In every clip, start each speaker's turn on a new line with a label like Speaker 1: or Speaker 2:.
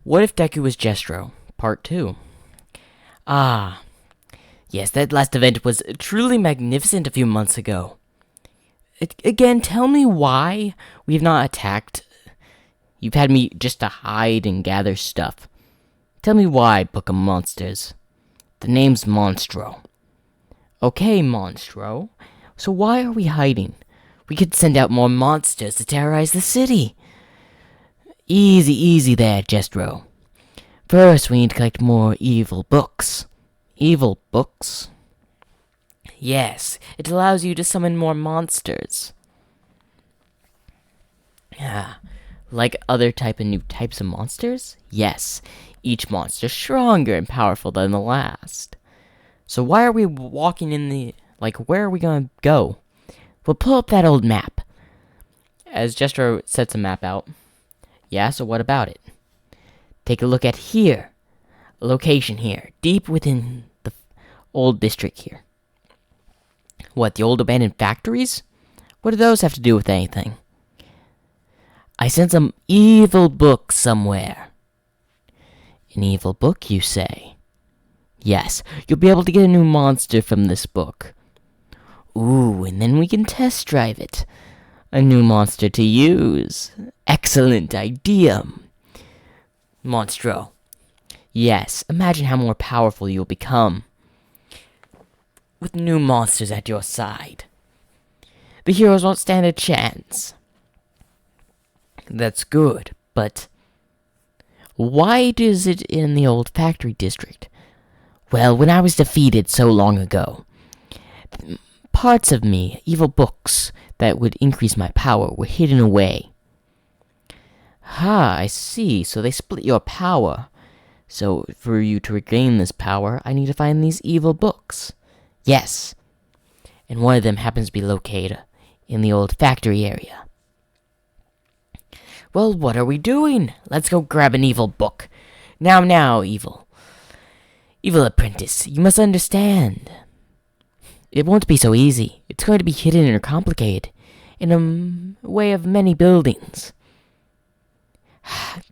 Speaker 1: What if Deku was Jestro? Part 2. Ah, yes, that last event was truly magnificent a few months ago. Again, tell me why we have not attacked. You've had me just to hide and gather stuff. Tell me why, Book of Monsters. The name's Monstro. Okay, Monstro. So why are we hiding? We could send out more monsters to terrorize the city. Easy there, Jestro. First, we need to collect more evil books. Evil books? Yes, it allows you to summon more monsters. Yeah, like other new types of monsters? Yes, each monster stronger and powerful than the last. So why are we walking in the... where are we gonna go? We'll pull up that old map. As Jestro sets a map out. Yeah, so what about it? Take a look at here. A location here, deep within the old district here. What, the old abandoned factories? What do those have to do with anything? I sent some evil book somewhere. An evil book, you say? Yes, you'll be able to get a new monster from this book. Ooh, and then we can test drive it. A new monster to use. Excellent idea. Monstro. Yes, imagine how more powerful you'll become with new monsters at your side. The heroes won't stand a chance. That's good, but why is it in the old factory district? Well, when I was defeated so long ago, parts of me, evil books that would increase my power, were hidden away. I see. So they split your power. So for you to regain this power, I need to find these evil books. Yes. And one of them happens to be located in the old factory area. Well, what are we doing? Let's go grab an evil book. Now, evil apprentice, you must understand. It won't be so easy. It's going to be hidden or complicated in a way of many buildings.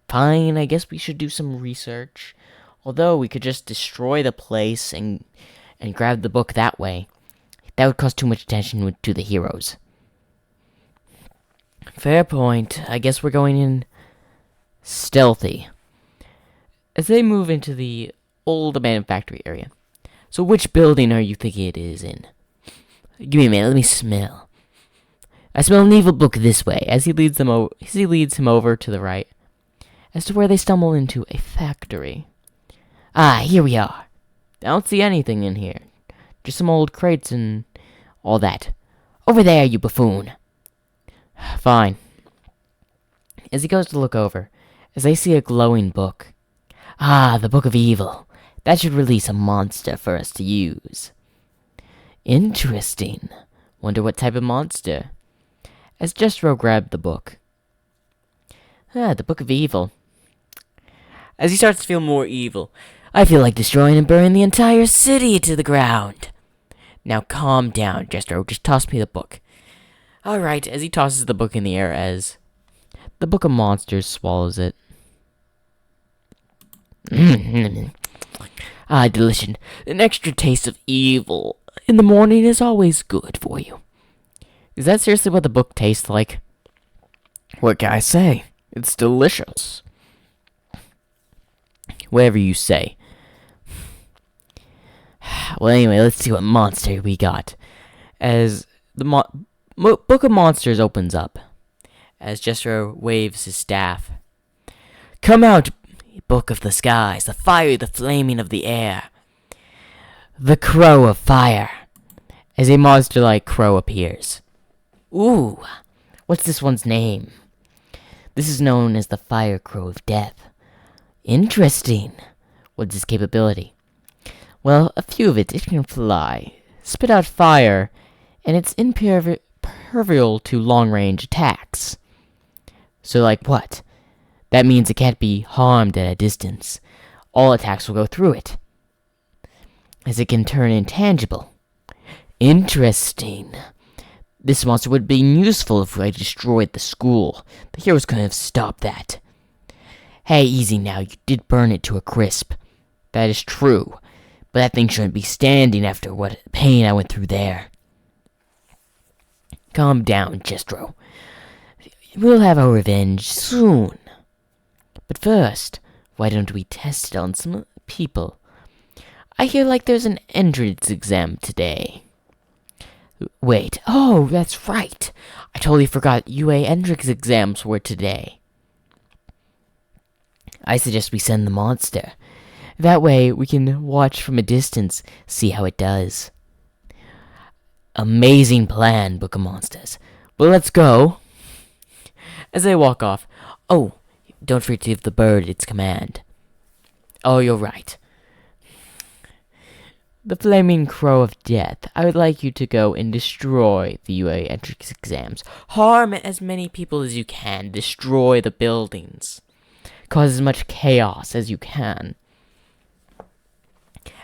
Speaker 1: Fine, I guess we should do some research. Although we could just destroy the place and grab the book that way. That would cause too much attention to the heroes. Fair point. I guess we're going in stealthy. As they move into the old abandoned factory area. So which building are you thinking it is in? Give me a minute, let me smell. I smell an evil book this way, as he leads him over to the right, as to where they stumble into a factory. Here we are. I don't see anything in here. Just some old crates and all that. Over there, you buffoon. Fine. As he goes to look over, as they see a glowing book. The Book of Evil. That should release a monster for us to use. Interesting. Wonder what type of monster. As Jestro grabbed the book. The Book of Evil. As he starts to feel more evil. I feel like destroying and burning the entire city to the ground. Now calm down, Jestro. Just toss me the book. Alright, as he tosses the book in the air as the Book of Monsters swallows it. Delicious. An extra taste of evil in the morning is always good for you. Is that seriously what the book tastes like? What can I say? It's delicious. Whatever you say. Well, anyway, let's see what monster we got. As the Book of Monsters opens up. As Jestro waves his staff. Come out, Book of the Skies, the fire, the flaming of the air. The Crow of Fire. As a monster-like crow appears. Ooh, what's this one's name? This is known as the Fire Crow of Death. Interesting. What's its capability? Well, a few of it can fly, spit out fire, and it's impervious to long-range attacks. So like what? That means it can't be harmed at a distance. All attacks will go through it. As it can turn intangible. Interesting. This monster would be useful if I destroyed the school. The heroes couldn't have stopped that. Hey, easy now, you did burn it to a crisp. That is true, but that thing shouldn't be standing after what pain I went through there. Calm down, Jestro. We'll have our revenge soon. But first, why don't we test it on some people? I hear like there's an entrance exam today. Wait, oh, that's right. I totally forgot UA entrance exams were today. I suggest we send the monster. That way, we can watch from a distance, see how it does. Amazing plan, Book of Monsters. Well, let's go. As they walk off, oh, don't forget to give the bird its command. Oh, you're right. The flaming crow of death. I would like you to go and destroy the UA entrance exams. Harm as many people as you can. Destroy the buildings. Cause as much chaos as you can.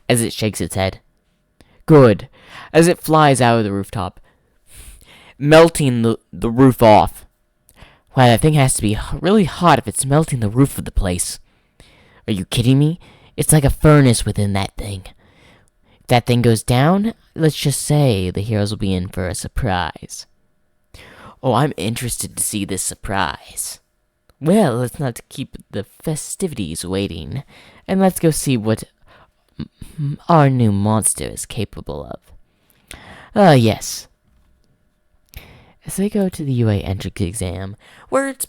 Speaker 1: As it shakes its head. Good. As it flies out of the rooftop. Melting the roof off. Wow, that thing has to be really hot if it's melting the roof of the place. Are you kidding me? It's like a furnace within that thing. If that thing goes down, let's just say the heroes will be in for a surprise. Oh, I'm interested to see this surprise. Well, let's not keep the festivities waiting, and let's go see what our new monster is capable of. Yes. As they go to the UA entrance exam, which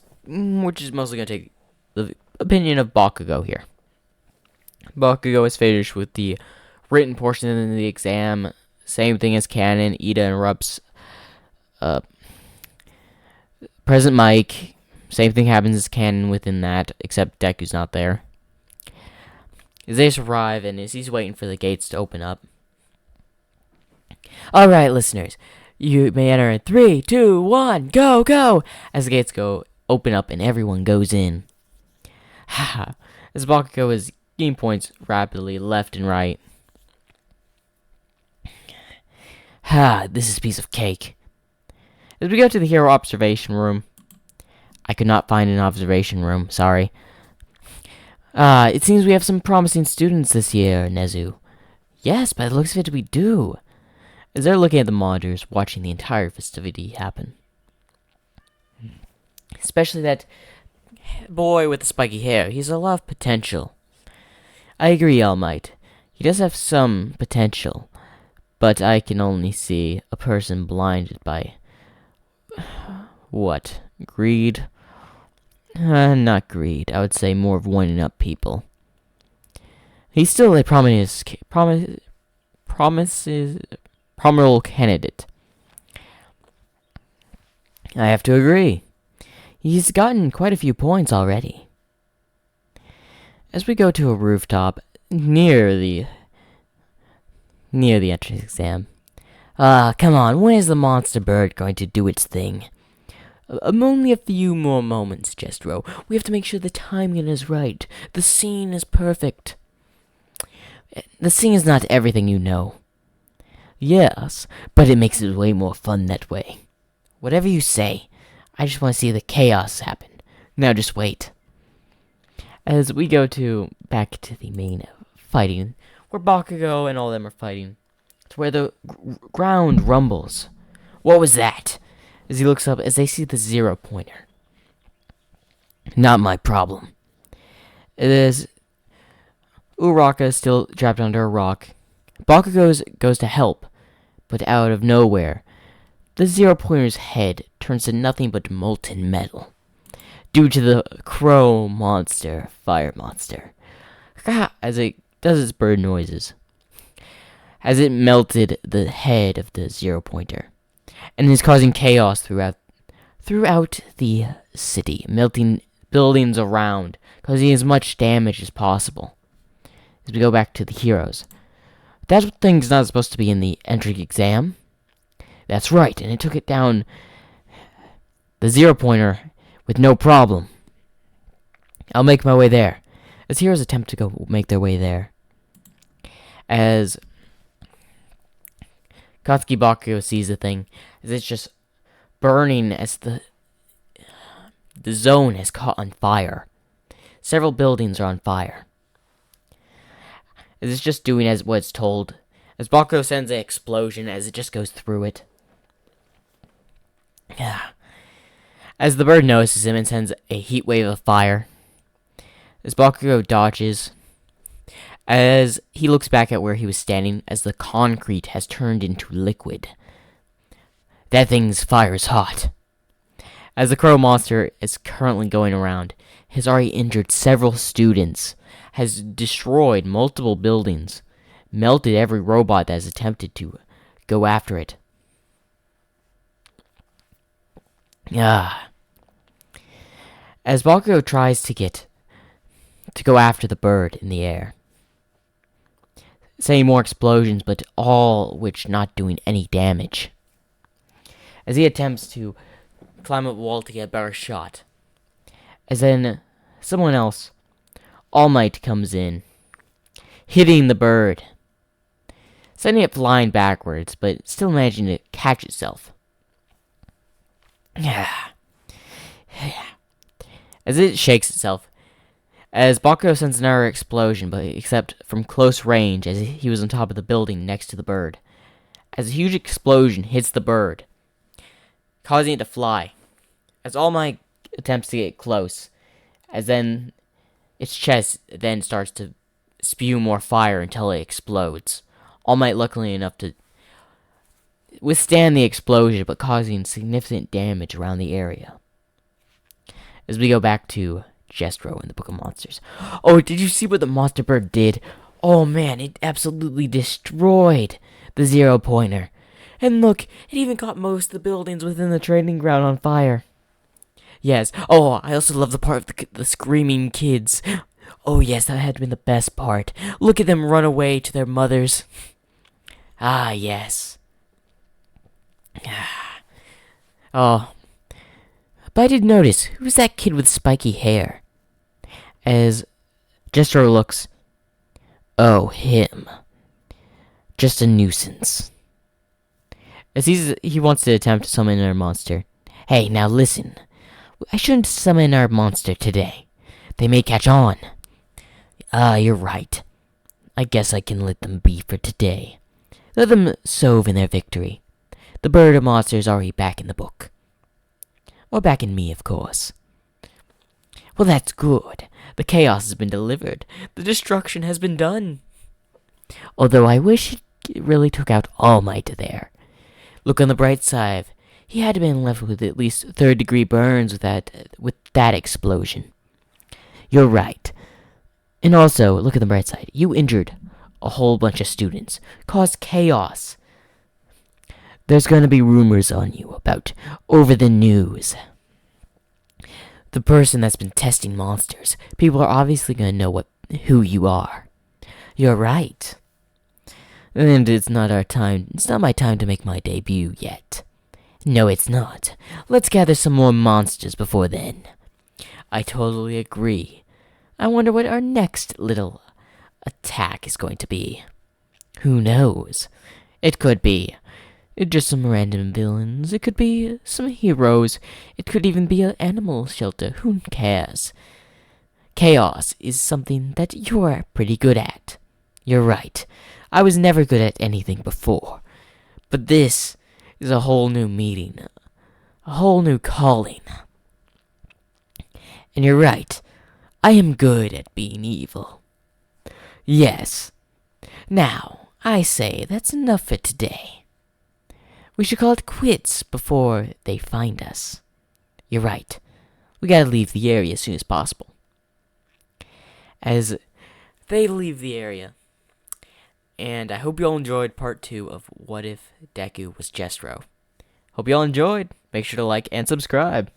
Speaker 1: is mostly going to take the opinion of Bakugo here. Bakugo is finished with the written portion of the exam. Same thing as canon. Ida interrupts President Mike. Same thing happens as canon within that, except Deku's not there. As they arrive, and as he's waiting for the gates to open up. Alright, listeners. You may enter in 3, 2, 1, go, go! As the gates open up and everyone goes in. Haha. As Bakugo is gaining points rapidly left and right. This is a piece of cake. As we go to the hero observation room. I could not find an observation room, sorry. It seems we have some promising students this year, Nezu. Yes, by the looks of it, we do. As they're looking at the monitors, watching the entire festivity happen. Especially that boy with the spiky hair. He has a lot of potential. I agree, All Might. He does have some potential. But I can only see a person blinded by... what? Greed? Not greed. I would say more of winding up people. He's still a promising candidate. I have to agree. He's gotten quite a few points already. As we go to a rooftop near the entrance exam. Come on, when is the monster bird going to do its thing? Only a few more moments, Jestro. We have to make sure the timing is right. The scene is perfect. The scene is not everything you know. Yes, but it makes it way more fun that way. Whatever you say. I just want to see the chaos happen. Now just wait. As we go back to the main fighting, where Bakugo and all of them are fighting. It's where the ground rumbles. What was that? As he looks up, as they see the 0 pointer. Not my problem. It is Uraraka still trapped under a rock. Bakugo goes to help, but out of nowhere, the 0 pointer's head turns to nothing but molten metal. Due to the crow monster, fire monster. As it does its bird noises. As it melted the head of the 0 pointer. And is causing chaos throughout the city, melting buildings around, causing as much damage as possible. As we go back to the heroes. That thing's not supposed to be in the entry exam. That's right, and it took it down the 0 pointer with no problem. I'll make my way there. As heroes attempt to go make their way there. As Katsuki Bakugo sees the thing, as it's just burning as the zone has caught on fire. several buildings are on fire. It's just doing as what it's told, as Bakugo sends an explosion as it just goes through it. As the bird notices him and sends a heat wave of fire, as Bakugo dodges, as he looks back at where he was standing, as the concrete has turned into liquid. That thing's fire is hot. As the crow monster is currently going around, has already injured several students, has destroyed multiple buildings, melted every robot that has attempted to go after it. As Bakugo tries to go after the bird in the air, sending more explosions, but all which not doing any damage. As he attempts to climb up a wall to get a better shot, as then someone else, All Might, comes in, hitting the bird, sending it flying backwards, but still managing to catch itself. As it shakes itself, as Bakugo sends another explosion, but except from close range, as he was on top of the building next to the bird. As a huge explosion hits the bird, causing it to fly. As All Might attempts to get close, as then its chest then starts to spew more fire until it explodes. All Might luckily enough to withstand the explosion, but causing significant damage around the area. As we go back to Jestro in the Book of Monsters. Oh, did you see what the monster bird did? Oh man, it absolutely destroyed the 0-pointer. And look, it even caught most of the buildings within the training ground on fire. Yes. Oh, I also love the part of the screaming kids. Oh yes, that had been the best part. Look at them run away to their mothers. Ah, yes. Oh. But I did notice, who's that kid with spiky hair? As Jestro looks. Oh, him. Just a nuisance. As he wants to attempt to summon our monster. Hey, now listen. I shouldn't summon our monster today. They may catch on. Ah, you're right. I guess I can let them be for today. Let them sove in their victory. The bird of monster is already back in the book. Or back in me, of course. Well, that's good. The chaos has been delivered. The destruction has been done. Although I wish it really took out All Might there. Look on the bright side. He had been left with at least third-degree burns with that explosion. You're right. And also, look at the bright side. You injured a whole bunch of students. Caused chaos. There's going to be rumors on you about over the news. The person that's been testing monsters. People are obviously going to know who you are. You're right. And it's not my time to make my debut yet. No, it's not. Let's gather some more monsters before then. I totally agree. I wonder what our next little attack is going to be. Who knows? It could be just some random villains. It could be some heroes. It could even be an animal shelter. Who cares? Chaos is something that you're pretty good at. You're right. I was never good at anything before. But this is a whole new meeting. A whole new calling. And you're right. I am good at being evil. Yes. Now, I say that's enough for today. We should call it quits before they find us. You're right. We gotta leave the area as soon as possible. As they leave the area. And I hope you all enjoyed part 2 of What If Deku Was Jestro. Hope you all enjoyed. Make sure to like and subscribe.